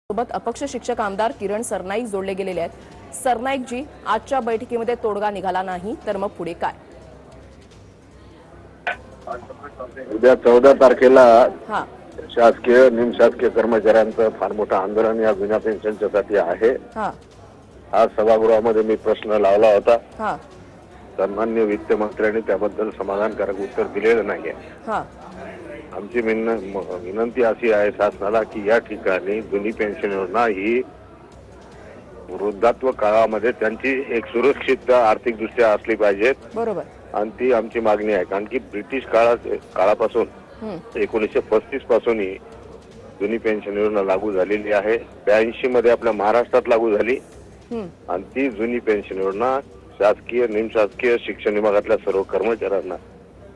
सोबत अपक्ष शिक्षक आमदार किरण सरनाईक जोडले गेलेले आहेत। सरनाईकजी, आजच्या बैठकीमध्ये तोडगा निघाला नाही तर मग पुढे काय? उद्या 14 तारखेला हां शासकीय निमशासकीय कर्मचाऱ्यांचं फार मोठं आंदोलन या जुन्या पेन्शनच्यासाठी आहे। हां आज सभागृहामध्ये मी प्रश्न लावला होता। हां सन्माननीय वित्तमंत्र्यांनी त्याबद्दल समाधानकारक उत्तर दिलेलं नाहीये। हां आमची विनंती अशी आहे शासनाला की या ठिकाणी जुनी पेन्शन योजना ही वृद्धात्व काळामध्ये त्यांची एक सुरक्षित आर्थिकदृष्ट्या असली पाहिजे। बरोबर। आणि ती आमची मागणी आहे, कारण की ब्रिटिश काळापासून 1935 पासून ही जुनी पेन्शन योजना लागू झालेली आहे। 82 मध्ये आपल्या महाराष्ट्रात लागू झाली आणि ती जुनी पेन्शन योजना शासकीय निमशासकीय शिक्षण विभागातल्या सर्व कर्मचाऱ्यांना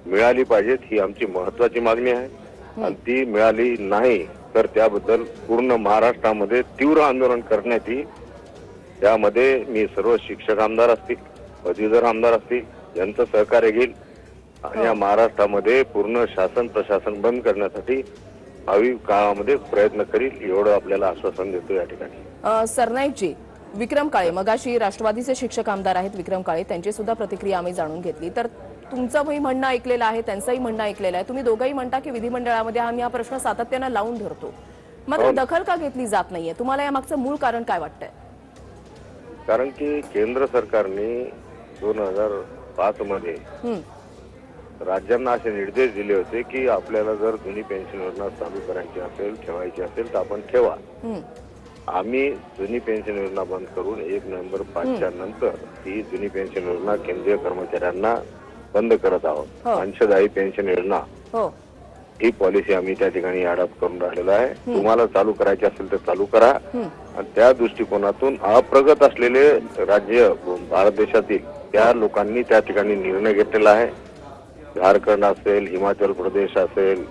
मिळाली पाहिजे, ही आमची महत्वाची मागणी आहे। आणि ती मिळाली नाही तर त्याबद्दल पूर्ण महाराष्ट्रामध्ये तीव्र आंदोलन करण्यात येईल। त्यामध्ये मी सर्व शिक्षक आमदार असतील, पदवीधर आमदार असतील यांचं सहकार्य घेईल आणि या महाराष्ट्रामध्ये पूर्ण शासन प्रशासन बंद करण्यासाठी भावी काळामध्ये प्रयत्न करील, एवढं आपल्याला आश्वासन देतो या ठिकाणी। सरनाईकजी, विक्रम काळे मगाशी राष्ट्रवादीचे शिक्षक आमदार आहेत विक्रम काळे, त्यांची सुद्धा प्रतिक्रिया आम्ही जाणून घेतली। तर तुमचंही म्हणणं ऐकलेलं आहे, त्यांचंही म्हणणं ऐकलेलं आहे। तुम्ही दोघंही म्हणता की विधिमंडळामध्ये आम्ही हा प्रश्न सातत्याने लावून धरतो, मात्र दखल का घेतली जात नाहीये? तुम्हाला यामागचं मूळ कारण काय वाटतंय? कारण की केंद्र सरकारने 2005 मध्ये राज्यांना असे निर्देश दिले होते की आपल्याला जर जुनी पेन्शन योजना चालू करायची असेल, ठेवायची असेल तर आपण ठेवा। आम्ही जुनी पेन्शन योजना बंद करून 1 नोव्हेंबर 5च्या नंतर ही जुनी पेन्शन योजना केंद्रीय कर्मचाऱ्यांना बंद करत आहोत। अंशदायी पेन्शन योजना ही पॉलिसी आम्ही त्या ठिकाणी अडॉप्ट करून राहिलेलो आहे। तुम्हाला चालू करायची असेल तर चालू करा। आणि त्या दृष्टिकोनातून अप्रगत असलेले राज्य भारत देशातील त्या लोकांनी त्या ठिकाणी निर्णय घेतलेला आहे। झारखंड असेल, हिमाचल प्रदेश असेल,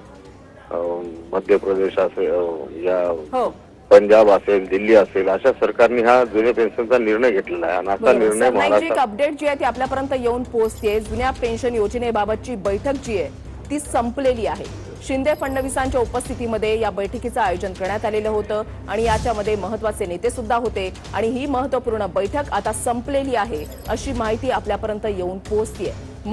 मध्य प्रदेश असेल, या पंजाब असेल, दिल्ली असेल, अशा सरकारने हा जुन्या पेन्शनचा निर्णय घेतलेला आहे। आणि असा निर्णय महाराष्ट्रात अपडेट जी आहे ती आपल्यापर्यंत येऊन पोहोचते। जुन्या पेन्शन योजनेबाबतची बैठक जी आहे ती संपलेली आहे। शिंदे फडणवीसांच्या उपस्थितीमध्ये या बैठकीचं आयोजन करण्यात आलेलं होतं आणि याच्यामध्ये महत्त्वाचे नेते सुद्धा होते आणि ही महत्त्वपूर्ण बैठक आता संपलेली आहे अशी माहिती आपल्यापर्यंत येऊन पोहोचते।